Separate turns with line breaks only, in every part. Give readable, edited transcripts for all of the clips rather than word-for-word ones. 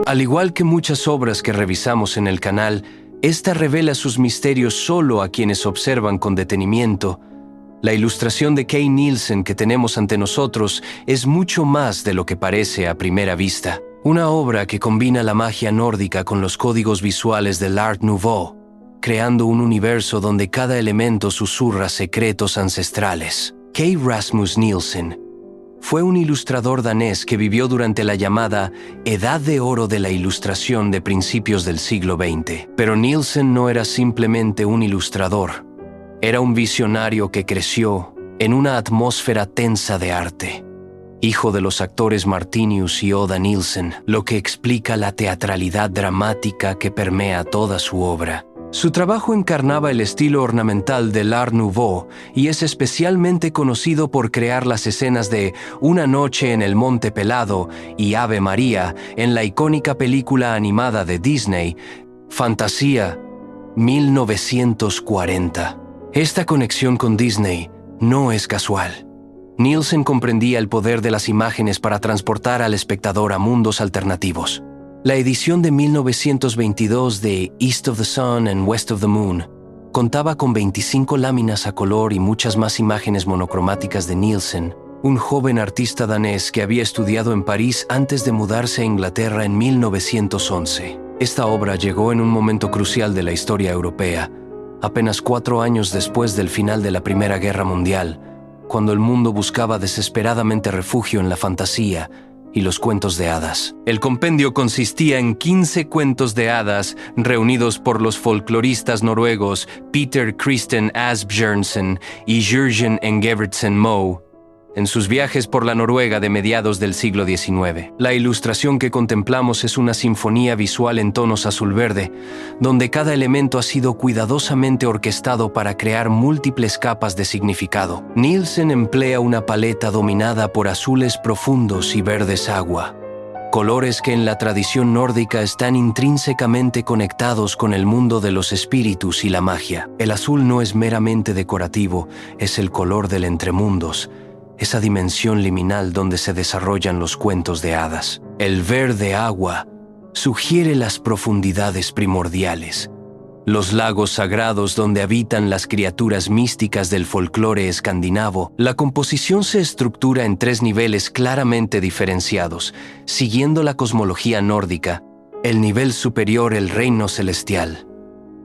Al igual que muchas obras que revisamos en el canal, esta revela sus misterios solo a quienes observan con detenimiento. La ilustración de Kay Nielsen que tenemos ante nosotros es mucho más de lo que parece a primera vista. Una obra que combina la magia nórdica con los códigos visuales del Art Nouveau, creando un universo donde cada elemento susurra secretos ancestrales. Kay Rasmus Nielsen fue un ilustrador danés que vivió durante la llamada Edad de Oro de la Ilustración de principios del siglo XX. Pero Nielsen no era simplemente un ilustrador. Era un visionario que creció en una atmósfera tensa de arte. Hijo de los actores Martinius y Oda Nielsen, lo que explica la teatralidad dramática que permea toda su obra. Su trabajo encarnaba el estilo ornamental del Art Nouveau y es especialmente conocido por crear las escenas de Una noche en el Monte Pelado y Ave María en la icónica película animada de Disney, Fantasía 1940. Esta conexión con Disney no es casual. Nielsen comprendía el poder de las imágenes para transportar al espectador a mundos alternativos. La edición de 1922 de East of the Sun and West of the Moon contaba con 25 láminas a color y muchas más imágenes monocromáticas de Nielsen, un joven artista danés que había estudiado en París antes de mudarse a Inglaterra en 1911. Esta obra llegó en un momento crucial de la historia europea, apenas 4 años después del final de la Primera Guerra Mundial, cuando el mundo buscaba desesperadamente refugio en la fantasía y los cuentos de hadas. El compendio consistía en 15 cuentos de hadas reunidos por los folcloristas noruegos Peter Christen Asbjørnsen y Jørgen Engebretsen Moe en sus viajes por la Noruega de mediados del siglo XIX. La ilustración que contemplamos es una sinfonía visual en tonos azul-verde, donde cada elemento ha sido cuidadosamente orquestado para crear múltiples capas de significado. Nielsen emplea una paleta dominada por azules profundos y verdes agua, colores que en la tradición nórdica están intrínsecamente conectados con el mundo de los espíritus y la magia. El azul no es meramente decorativo, es el color del entremundos, esa dimensión liminal donde se desarrollan los cuentos de hadas. El verde agua sugiere las profundidades primordiales, los lagos sagrados donde habitan las criaturas místicas del folclore escandinavo. La composición se estructura en 3 niveles claramente diferenciados, siguiendo la cosmología nórdica. El nivel superior, el reino celestial.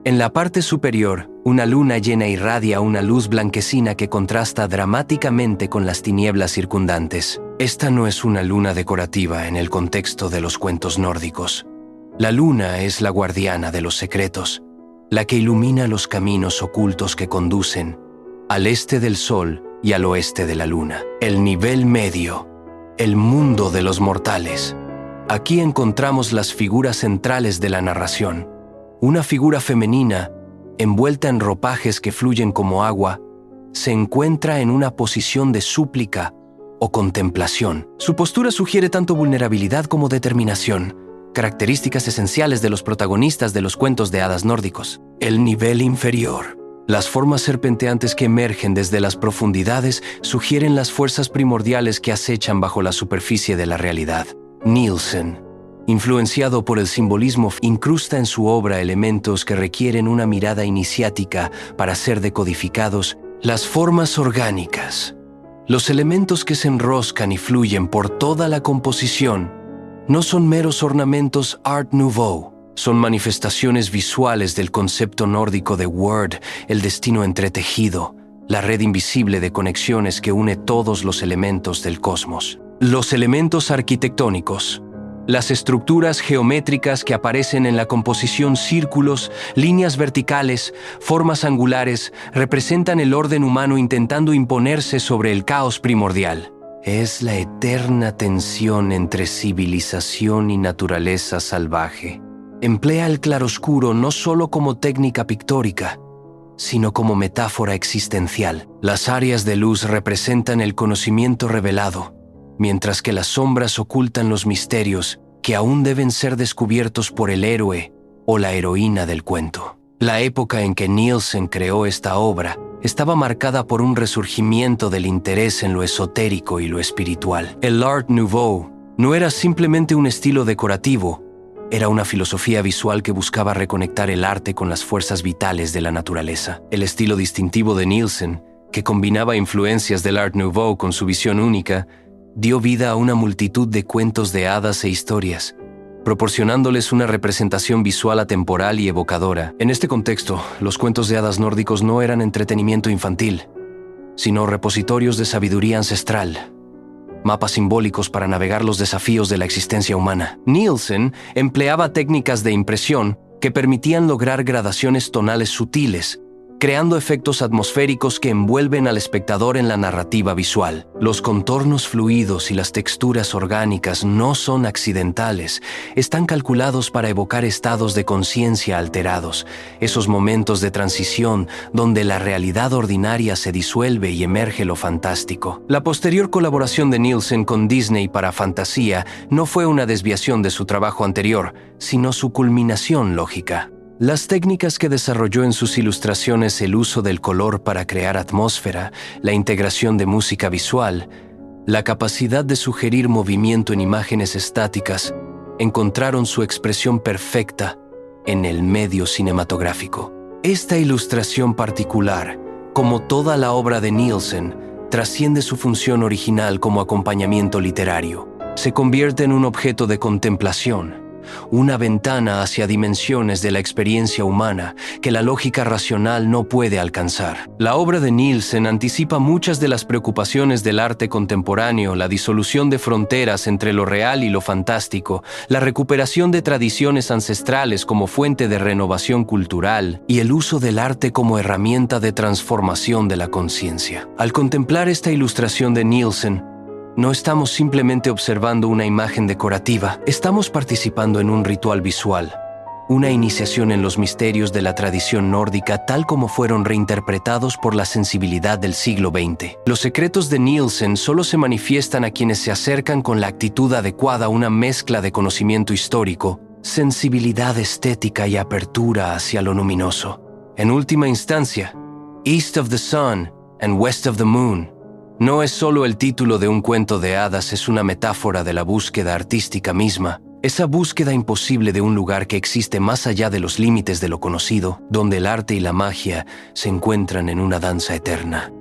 En la parte superior, una luna llena irradia una luz blanquecina que contrasta dramáticamente con las tinieblas circundantes. Esta no es una luna decorativa en el contexto de los cuentos nórdicos. La luna es la guardiana de los secretos, la que ilumina los caminos ocultos que conducen al este del sol y al oeste de la luna. El nivel medio, el mundo de los mortales. Aquí encontramos las figuras centrales de la narración. Una figura femenina, envuelta en ropajes que fluyen como agua, se encuentra en una posición de súplica o contemplación. Su postura sugiere tanto vulnerabilidad como determinación, características esenciales de los protagonistas de los cuentos de hadas nórdicos. El nivel inferior. Las formas serpenteantes que emergen desde las profundidades sugieren las fuerzas primordiales que acechan bajo la superficie de la realidad. Nielsen, influenciado por el simbolismo, incrusta en su obra elementos que requieren una mirada iniciática para ser decodificados. Las formas orgánicas, los elementos que se enroscan y fluyen por toda la composición, no son meros ornamentos Art Nouveau, son manifestaciones visuales del concepto nórdico de Word, el destino entretejido, la red invisible de conexiones que une todos los elementos del cosmos. Los elementos arquitectónicos. Las estructuras geométricas que aparecen en la composición, círculos, líneas verticales, formas angulares, representan el orden humano intentando imponerse sobre el caos primordial. Es la eterna tensión entre civilización y naturaleza salvaje. Emplea el claroscuro no solo como técnica pictórica, sino como metáfora existencial. Las áreas de luz representan el conocimiento revelado, mientras que las sombras ocultan los misterios que aún deben ser descubiertos por el héroe o la heroína del cuento. La época en que Nielsen creó esta obra estaba marcada por un resurgimiento del interés en lo esotérico y lo espiritual. El Art Nouveau no era simplemente un estilo decorativo, Era una filosofía visual que buscaba reconectar el arte con las fuerzas vitales de la naturaleza. El estilo distintivo de Nielsen, que combinaba influencias del Art Nouveau con su visión única, dio vida a una multitud de cuentos de hadas e historias, proporcionándoles una representación visual atemporal y evocadora. En este contexto, los cuentos de hadas nórdicos no eran entretenimiento infantil, sino repositorios de sabiduría ancestral, mapas simbólicos para navegar los desafíos de la existencia humana. Nielsen empleaba técnicas de impresión que permitían lograr gradaciones tonales sutiles, creando efectos atmosféricos que envuelven al espectador en la narrativa visual. Los contornos fluidos y las texturas orgánicas no son accidentales, están calculados para evocar estados de conciencia alterados, esos momentos de transición donde la realidad ordinaria se disuelve y emerge lo fantástico. La posterior colaboración de Nielsen con Disney para Fantasía no fue una desviación de su trabajo anterior, sino su culminación lógica. Las técnicas que desarrolló en sus ilustraciones, el uso del color para crear atmósfera, la integración de música visual, la capacidad de sugerir movimiento en imágenes estáticas, encontraron su expresión perfecta en el medio cinematográfico. Esta ilustración particular, como toda la obra de Nielsen, trasciende su función original como acompañamiento literario. Se convierte en un objeto de contemplación, una ventana hacia dimensiones de la experiencia humana que la lógica racional no puede alcanzar. La obra de Nielsen anticipa muchas de las preocupaciones del arte contemporáneo: la disolución de fronteras entre lo real y lo fantástico, la recuperación de tradiciones ancestrales como fuente de renovación cultural y el uso del arte como herramienta de transformación de la conciencia. Al contemplar esta ilustración de Nielsen, no estamos simplemente observando una imagen decorativa, estamos participando en un ritual visual, una iniciación en los misterios de la tradición nórdica tal como fueron reinterpretados por la sensibilidad del siglo XX. Los secretos de Nielsen solo se manifiestan a quienes se acercan con la actitud adecuada a una mezcla de conocimiento histórico, sensibilidad estética y apertura hacia lo luminoso. En última instancia, East of the Sun and West of the Moon no es solo el título de un cuento de hadas, es una metáfora de la búsqueda artística misma, esa búsqueda imposible de un lugar que existe más allá de los límites de lo conocido, donde el arte y la magia se encuentran en una danza eterna.